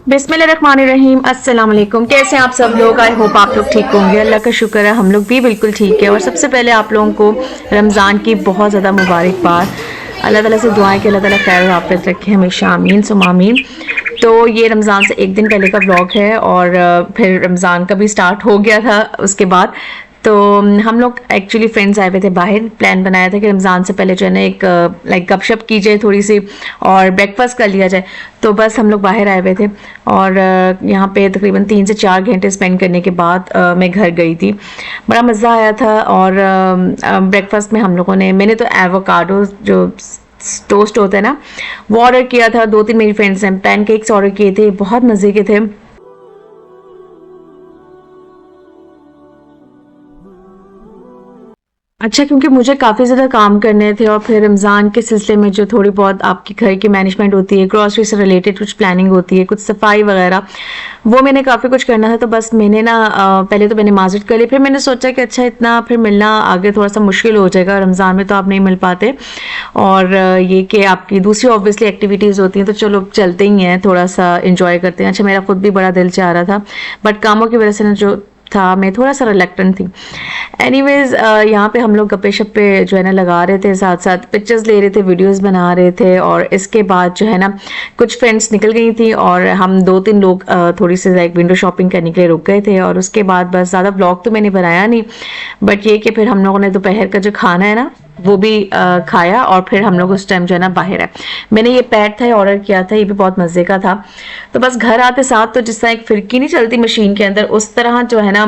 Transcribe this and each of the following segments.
बिस्मिल्लाहिर्रहमानिर्रहीम। अस्सलाम वालेकुम। कैसे हैं आप सब लोग? आई होप आप लोग ठीक होंगे। अल्लाह का शुक्र है हम लोग भी बिल्कुल ठीक है। और सबसे पहले आप लोगों को रमज़ान की बहुत ज़्यादा मुबारकबाद। अल्लाह ताला से दुआएं कि अल्लाह ताला खैर और आफियत रखे हमेशा, आमीन सुम आमीन। तो ये रमज़ान से एक दिन पहले का व्लॉग है और फिर रमज़ान का भी स्टार्ट हो गया था उसके बाद। तो हम लोग एक्चुअली फ्रेंड्स आए हुए थे बाहर। प्लान बनाया था कि रमज़ान से पहले जो है ना एक लाइक गपशप की जाए थोड़ी सी और ब्रेकफास्ट कर लिया जाए। तो बस हम लोग बाहर आए हुए थे और यहाँ पे तकरीबन 3 से 4 घंटे स्पेंड करने के बाद मैं घर गई थी। बड़ा मज़ा आया था। और ब्रेकफास्ट में हम लोगों ने मैंने तो एवोकाडो जो टोस्ट होता है ना वो ऑर्डर किया था। 2-3 मेरी फ्रेंड्स ने पैनकेक्स ऑर्डर किए थे, बहुत मज़े के थे। अच्छा, क्योंकि मुझे काफ़ी ज़्यादा काम करने थे और फिर रमज़ान के सिलसिले में जो थोड़ी बहुत आपकी घर की मैनेजमेंट होती है, ग्रॉसरी से रिलेटेड कुछ प्लानिंग होती है, कुछ सफाई वगैरह, वो मैंने काफ़ी कुछ करना था। तो बस मैंने ना पहले तो मैंने माज़रत कर ली, फिर मैंने सोचा कि अच्छा इतना फिर मिलना आगे थोड़ा सा मुश्किल हो जाएगा, रमज़ान में तो आप नहीं मिल पाते। और ये कि आपकी दूसरी ऑब्वियसली एक्टिविटीज़ होती हैं, तो चलो चलते ही हैं, थोड़ा सा इंजॉय करते हैं। अच्छा, मेरा खुद भी बड़ा दिल चाह रहा था बट कामों की वजह से ना जो था मैं थोड़ा सा रिलेक्टेंट थी। एनीवेज यहाँ पे हम लोग गप्पे शप्पे जो है ना लगा रहे थे, साथ साथ पिक्चर्स ले रहे थे, वीडियोस बना रहे थे। और इसके बाद जो है ना कुछ फ्रेंड्स निकल गई थी और हम 2-3 लोग थोड़ी सी लाइक विंडो शॉपिंग करने के लिए रुक गए थे। और उसके बाद बस ज़्यादा ब्लॉग तो मैंने बनाया नहीं, बट ये कि फिर हम लोगों ने दोपहर का जो खाना है ना वो भी खाया और फिर हम लोग उस टाइम जो है ना बाहर है। मैंने ये पैड था ऑर्डर किया था, ये भी बहुत मज़े का था। तो बस घर आते साथ तो जिस तरह एक फिरकी नहीं चलती मशीन के अंदर, उस तरह जो है ना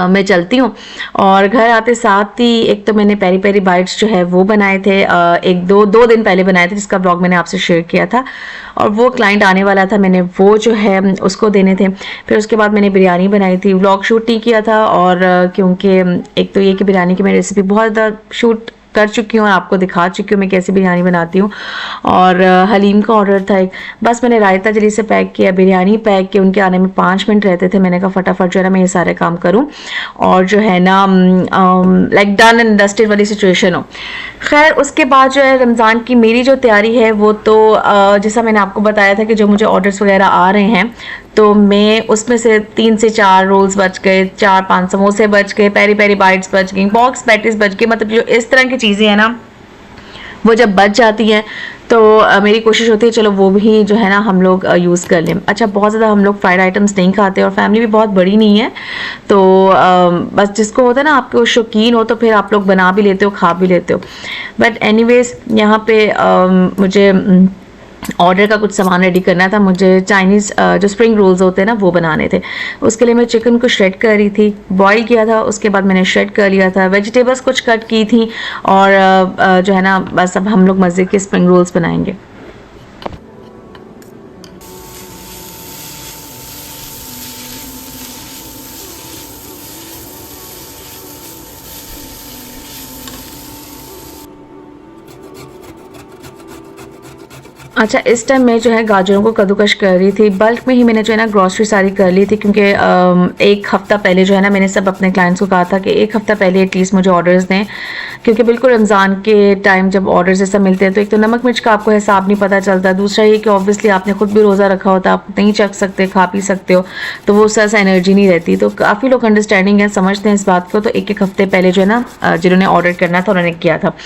मैं चलती हूँ। और घर आते साथ ही एक तो मैंने पेरी पेरी बाइट्स जो है वो बनाए थे, एक दो दिन पहले बनाए थे, जिसका ब्लॉग मैंने आपसे शेयर किया था। और वो क्लाइंट आने वाला था, मैंने वो जो है उसको देने थे। फिर उसके बाद मैंने बिरयानी बनाई थी, व्लॉग शूट नहीं किया था। और क्योंकि एक तो ये कि बिरयानी की मैं रेसिपी बहुत ज़्यादा शूट कर चुकी हूँ और आपको दिखा चुकी हूँ मैं कैसे बिरयानी बनाती हूँ। और हलीम का ऑर्डर था एक, बस मैंने रायता जल्दी से पैक किया, बिरयानी पैक किया। उनके आने में 5 मिनट रहते थे, मैंने कहा फटाफट जो है ना मैं ये सारे काम करूँ और जो है ना लाइक डन एंड डस्टेड वाली सिचुएशन हो। खैर उसके बाद जो है रमज़ान की मेरी जो तैयारी है वो तो जैसा मैंने आपको बताया था कि जो मुझे ऑर्डर्स वगैरह आ रहे हैं, तो मैं उसमें से 3 से 4 रोल्स बच गए, 4-5 समोसे बच गए, पेरी पेरी बाइट्स बच गई, बॉक्स पैटीज बच गई। मतलब जो इस तरह की चीज़ें हैं ना वो जब बच जाती हैं तो मेरी कोशिश होती है चलो वो भी जो है ना हम लोग यूज़ कर लें। अच्छा, बहुत ज़्यादा हम लोग फ्राइड आइटम्स नहीं खाते और फैमिली भी बहुत बड़ी नहीं है, तो बस जिसको होता है ना आपको शौकीन हो तो फिर आप लोग बना भी लेते हो, खा भी लेते हो। बट एनीवेज यहाँ पे मुझे ऑर्डर का कुछ सामान रेडी करना था। मुझे चाइनीज़ जो स्प्रिंग रोल्स होते हैं ना वो बनाने थे। उसके लिए मैं चिकन को श्रेड कर रही थी, बॉईल किया था, उसके बाद मैंने श्रेड कर लिया था, वेजिटेबल्स कुछ कट की थी। और जो है ना बस अब हम लोग मज़े के स्प्रिंग रोल्स बनाएंगे। अच्छा, इस टाइम मैं जो है गाजरों को कद्दूकश कर रही थी। बल्क में ही मैंने जो है ना ग्रॉसरी सारी कर ली थी, क्योंकि एक हफ़्ता पहले जो है ना मैंने सब अपने क्लाइंट्स को कहा था कि एक हफ़्ता पहले एटलीस्ट मुझे ऑर्डर्स दें, क्योंकि बिल्कुल रमज़ान के टाइम जब ऑर्डर्स जैसा मिलते हैं तो एक तो नमक मिर्च का आपको हिसाब नहीं पता चलता, दूसरा ये कि ऑब्वियसली आपने खुद भी रोज़ा रखा होता, आप नहीं चख सकते, खा पी सकते हो, तो वो सा एनर्जी नहीं रहती। तो काफ़ी लोग अंडरस्टैंडिंग है, समझते हैं इस बात को। तो एक हफ़्ते पहले जो है ना जिन्होंने ऑर्डर करना था उन्होंने किया था।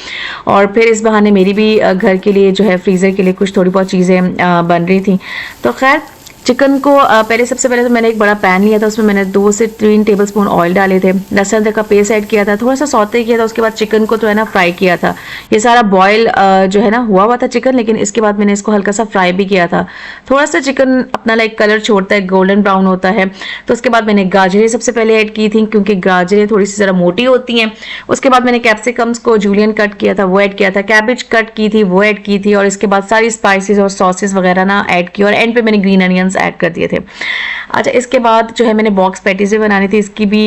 और फिर इस बहाने मेरी भी घर के लिए जो है फ्रीज़र के लिए कुछ थोड़ी बहुत चीज़ें बन रही थी। तो खैर चिकन को पहले सबसे पहले तो मैंने एक बड़ा पैन लिया था, उसमें मैंने 2 से 3 टेबलस्पून ऑयल डाले थे, लहसुन अदरक का पेस्ट ऐड किया था, थोड़ा सा सौते किया था। उसके बाद चिकन को तो है ना फ्राई किया था। ये सारा बॉयल जो है ना हुआ था चिकन, लेकिन इसके बाद मैंने इसको हल्का सा फ्राई भी किया था। थोड़ा सा चिकन अपना लाइक कलर छोड़ता है, गोल्डन ब्राउन होता है। तो उसके बाद मैंने गाजरें सबसे पहले ऐड की थी, क्योंकि गाजरें थोड़ी सी ज़रा मोटी होती हैं। उसके बाद मैंने कैप्सिकम्स को जूलियन कट किया था वो ऐड किया था, कैबेज कट की थी वो ऐड की थी। और इसके बाद सारी स्पाइसेस और सॉसेस वगैरह ना ऐड की और एंड पे मैंने ग्रीन अनियंस ऐड कर दिए थे। अच्छा, इसके बाद जो है मैंने बॉक्स पैटीज भी बनानी थी, इसकी भी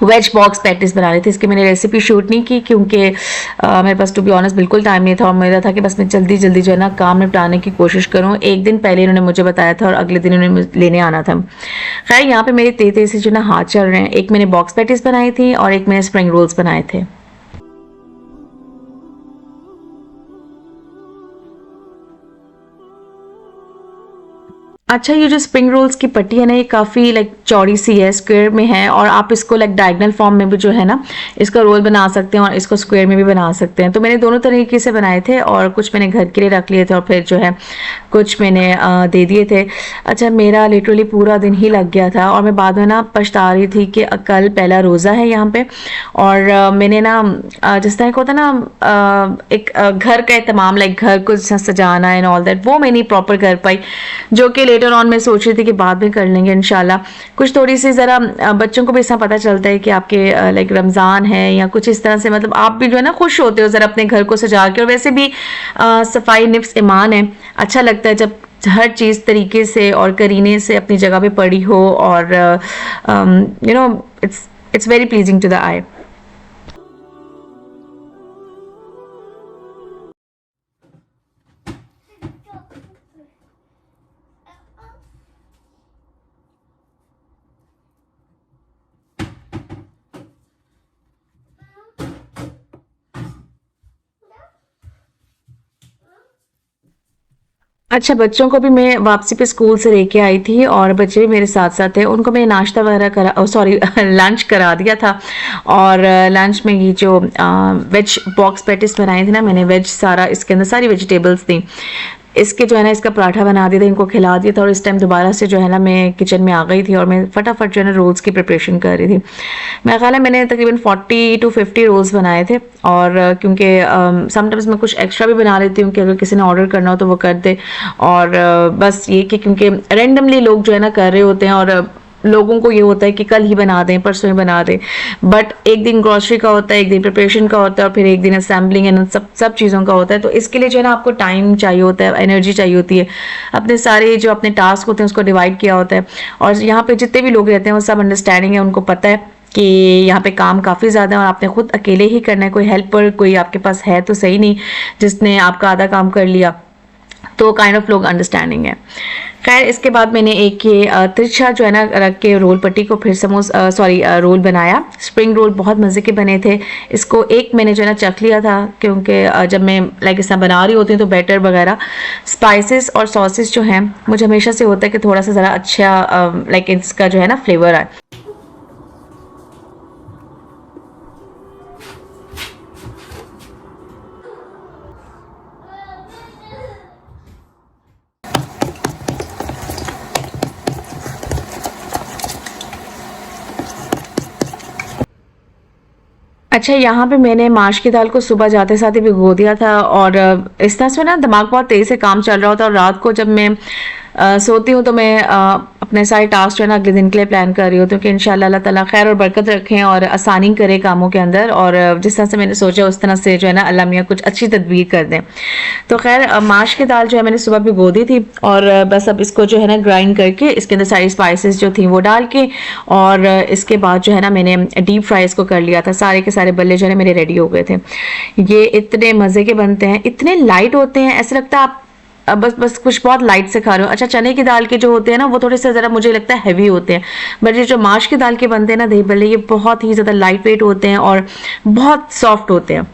वेज बॉक्स पैटीज बना रही थी। इसकी मैंने रेसिपी शूट नहीं की, क्योंकि मेरे पास टू बी ऑनेस्ट बिल्कुल टाइम नहीं था और मेरा था कि बस मैं जल्दी जल्दी जो है ना काम निपटाने की कोशिश करूँ। एक दिन पहले इन्होंने मुझे बताया था और अगले दिन इन्होंने लेने आना था। खैर यहाँ पे मेरे तेज तेज से जो ना हाथ चल रहे हैं। एक मैंने बॉक्स पैटीज बनाई थी और एक मैंने स्प्रिंग रोल्स बनाए थे। अच्छा, ये जो स्प्रिंग रोल्स की पट्टी है ना, ये काफ़ी लाइक चौड़ी सी है, स्क्वायर में है, और आप इसको लाइक डायगोनल फॉर्म में भी जो है ना इसका रोल बना सकते हैं और इसको स्क्वायर में भी बना सकते हैं। तो मैंने दोनों तरीके से बनाए थे, और कुछ मैंने घर के लिए रख लिए थे और फिर जो है कुछ मैंने दे दिए थे। अच्छा, मेरा लिटरली पूरा दिन ही लग गया था, और मैं बाद में ना पछता रही थी कि कल पहला रोज़ा है यहाँ पे, और मैंने ना जिस तरह का होता है ना एक घर का एहतमाम, लाइक घर को सजाना एंड ऑल दैट, वो मैं नहीं प्रॉपर कर पाई, जो कि लेटर ऑन मैं सोच रही थी कि बाद में कर लेंगे इंशाल्लाह। कुछ थोड़ी सी ज़रा बच्चों को भी ऐसा पता चलता है कि आपके लाइक रमज़ान है या कुछ इस तरह से, मतलब आप भी जो है ना खुश होते हो ज़रा अपने घर को सजा के, और वैसे भी सफाई निफ्स ईमान है। अच्छा लगता है जब हर चीज़ तरीके से और करीने से अपनी जगह पे पड़ी हो, और you know it's very pleasing to the eye. अच्छा, बच्चों को भी मैं वापसी पे स्कूल से लेके आई थी, और बच्चे भी मेरे साथ साथ थे। उनको मैंने नाश्ता वगैरह करा, सॉरी लंच करा दिया था, और लंच में ये जो वेज बॉक्स पैटिस बनाए थे ना मैंने, वेज सारा इसके अंदर सारी वेजिटेबल्स थी, इसके जो है ना इसका पराठा बना दिया था, इनको खिला दिया था। और इस टाइम दोबारा से जो है ना मैं किचन में आ गई थी, और मैं फटाफट जो है ना रोल्स की प्रिपरेशन कर रही थी। मेरा ख्याल है मैंने तकरीबन 40 to 50 रोल्स बनाए थे, और क्योंकि समटाइम्स मैं कुछ एक्स्ट्रा भी बना लेती हूँ कि अगर किसी ने ऑर्डर करना हो तो वो कर दे, और बस ये कि क्योंकि रैंडमली लोग जो है ना कर रहे होते हैं, और लोगों को ये होता है कि कल ही बना दें, परसों ही बना दें, बट एक दिन ग्रॉसरी का होता है, एक दिन प्रिपरेशन का होता है, और फिर एक दिन असेंबलिंग एंड सब चीज़ों का होता है। तो इसके लिए जो है ना आपको टाइम चाहिए होता है, एनर्जी चाहिए होती है, अपने सारे जो अपने टास्क होते हैं उसको डिवाइड किया होता है। और यहाँ पे जितने भी लोग रहते हैं वो सब अंडरस्टैंडिंग है, उनको पता है कि यहाँ पे काम काफ़ी ज़्यादा है और आपने खुद अकेले ही करना है, कोई हेल्पर कोई आपके पास है तो सही नहीं जिसने आपका आधा काम कर लिया, तो काइंड ऑफ लोग अंडरस्टैंडिंग है। खैर, इसके बाद मैंने एक ये तिरछा जो है ना रख के रोल पट्टी को फिर रोल बनाया। स्प्रिंग रोल बहुत मज़े के बने थे। इसको एक मैंने जो है ना चख लिया था, क्योंकि जब मैं लाइक इस तरह बना रही होती हूँ तो बैटर वगैरह स्पाइसेस और सॉसेस जो हैं मुझे हमेशा से होता है कि थोड़ा सा ज़रा अच्छा लाइक इसका जो है ना फ्लेवर आए। अच्छा, यहाँ पे मैंने माश की दाल को सुबह जाते साथ ही भिगो दिया था, और इस तरह से ना दिमाग बहुत तेज़ से काम चल रहा होता है, और रात को जब मैं सोती हूँ तो मैं अपने सारे टास्क जो है ना अगले दिन के लिए प्लान कर रही होती हूँ कि इंशाल्लाह अल्लाह ताला खैर और बरकत रखें और आसानी करे कामों के अंदर, और जिस तरह से मैंने सोचा उस तरह से जो है ना अल्लाह मियाँ कुछ अच्छी तदबीर कर दें। तो खैर माश की दाल जो है मैंने सुबह भिगो दी थी, और बस अब इसको जो है ना ग्राइंड करके इसके अंदर सारी स्पाइसेस जो थी वो डाल के, और इसके बाद जो है ना मैंने डीप फ्राई इसको कर लिया था। सारे के सारे बल्ले जो है मेरे रेडी हो गए थे। ये इतने मज़े के बनते हैं, इतने लाइट होते हैं, ऐसा लगता है आप बस कुछ बहुत लाइट से खा रहे हो। अच्छा, चने की दाल के जो होते हैं ना वो थोड़े से ज़रा मुझे लगता है हैवी होते हैं, बट ये जो माश की दाल के बनते हैं ना दही बल्ले, ये बहुत ही ज़्यादा लाइट वेट होते हैं और बहुत सॉफ्ट होते हैं।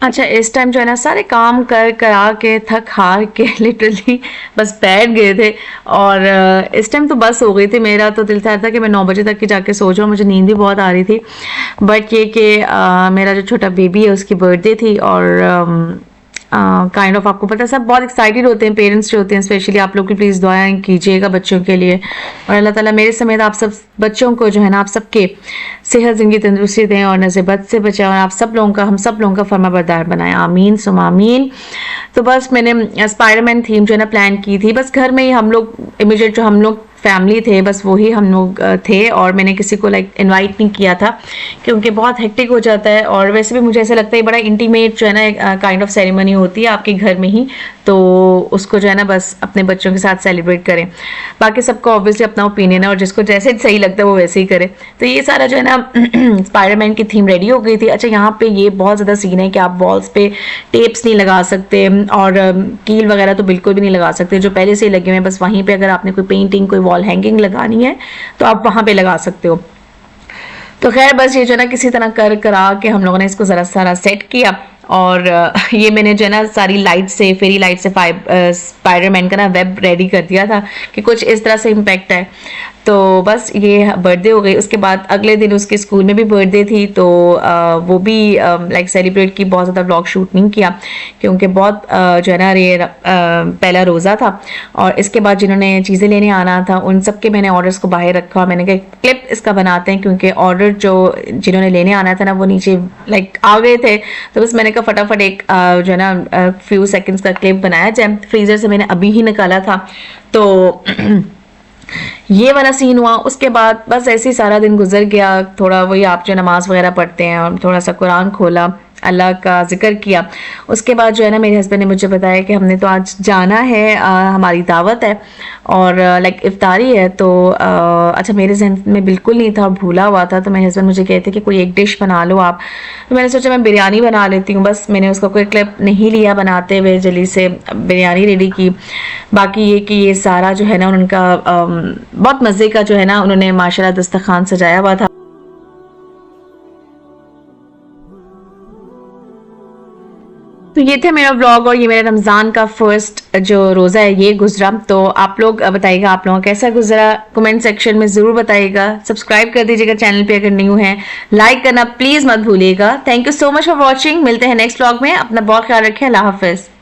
अच्छा, इस टाइम जो है ना सारे काम कर करा के थक हार के लिटरली बस बैठ गए थे, और इस टाइम तो बस हो गई थी। मेरा तो दिल था कि मैं 9 बजे तक की जाके सो जाऊँ, मुझे नींद भी बहुत आ रही थी, बट ये कि मेरा जो छोटा बेबी है उसकी बर्थडे थी, और काइंड ऑफ आपको पता है सब बहुत एक्साइटेड होते हैं, पेरेंट्स जो होते हैं स्पेशली। आप लोग भी प्लीज़ दुआएं कीजिएगा बच्चों के लिए, और अल्लाह ताला मेरे समेत आप सब बच्चों को जो है ना आप सबके सेहत ज़िंदगी तंदुरुस्ती दें और नज़र बद से बचाएं, और आप सब लोगों का हम सब लोगों का फर्माबरदार बनाएं, आमीन सुम आमीन। तो बस मैंने स्पाइडरमैन थीम जो है ना प्लान की थी, बस घर में ही हम लोग इमीडिएट जो हम लोग फैमिली थे बस वही हम लोग थे, और मैंने किसी को लाइक इनवाइट नहीं किया था क्योंकि बहुत हेक्टिक हो जाता है, और वैसे भी मुझे ऐसा लगता है बड़ा इंटीमेट जो है ना काइंड ऑफ सेरेमनी होती है आपके घर में ही, तो उसको जो है ना बस अपने बच्चों के साथ सेलिब्रेट करें। बाकी सबको ऑब्वियसली अपना ओपिनियन है और जिसको जैसे सही लगता है वो वैसे ही करे। तो ये सारा जो है ना स्पाइडरमैन की थीम रेडी हो गई थी। अच्छा, यहाँ पे ये बहुत ज़्यादा सीन है कि आप वॉल्स पे टेप्स नहीं लगा सकते, और कील वगैरह तो बिल्कुल भी नहीं लगा सकते, जो पहले से ही लगे हुए हैं। बस वहीं पे अगर आपने कोई पेंटिंग कोई वॉल हैंगिंग लगानी है तो आप वहाँ पे लगा सकते हो। तो खैर बस ये जो है ना किसी तरह कर करा के हम लोगों ने इसको ज़रा सारा सेट किया। और ये मैंने जो है ना सारी लाइट से, फेरी लाइट से स्पाइडरमैन का ना वेब रेडी कर दिया था कि कुछ इस तरह से इम्पैक्ट है। तो बस ये बर्थडे हो गई। उसके बाद अगले दिन उसके स्कूल में भी बर्थडे थी, तो वो भी लाइक सेलिब्रेट की। बहुत ज़्यादा व्लॉग शूट नहीं किया क्योंकि बहुत जो है ना ये पहला रोज़ा था। और इसके बाद जिन्होंने चीज़ें लेने आना था उन सब के मैंने ऑर्डर्स को बाहर रखा। मैंने कहा क्लिप इसका बनाते हैं क्योंकि ऑर्डर जो जिन्होंने लेने आना था ना वो नीचे लाइक आ गए थे। तो बस मैंने कहा फटाफट एक जो है ना फ्यू सेकेंड्स का क्लिप बनाया जाए। फ्रीज़र से मैंने अभी ही निकाला था। तो ये वाला सीन हुआ। उसके बाद बस ऐसे ही सारा दिन गुजर गया। थोड़ा वही आप जो नमाज वगैरह पढ़ते हैं और थोड़ा सा कुरान खोला, अल्लाह का जिक्र किया। उसके बाद जो है ना मेरे हस्बैंड ने मुझे बताया कि हमने तो आज जाना है, हमारी दावत है और लाइक इफ्तारी है। तो अच्छा मेरे जहन में बिल्कुल नहीं था, भूला हुआ था। तो मेरे हस्बैंड मुझे कहते कि कोई एक डिश बना लो आप। तो मैंने सोचा मैं बिरयानी बना लेती हूँ। बस मैंने उसका कोई क्लिप नहीं लिया बनाते हुए, जल्दी से बिरयानी रेडी की। बाकी ये कि ये सारा जो है ना उनका बहुत मज़े का जो है ना उन्होंने माशाल्लाह दस्तरखान सजाया हुआ था। तो ये थे मेरा व्लॉग और ये मेरा रमज़ान का फर्स्ट जो रोज़ा है ये गुजरा। तो आप लोग बताइएगा आप लोगों का कैसा गुजरा, कमेंट सेक्शन में ज़रूर बताइएगा। सब्सक्राइब कर दीजिएगा चैनल पे अगर न्यू है, लाइक करना प्लीज़ मत भूलिएगा। Thank you so much for watching. मिलते हैं नेक्स्ट व्लॉग में। अपना बहुत ख्याल रखें। अल्लाह हाफिज़।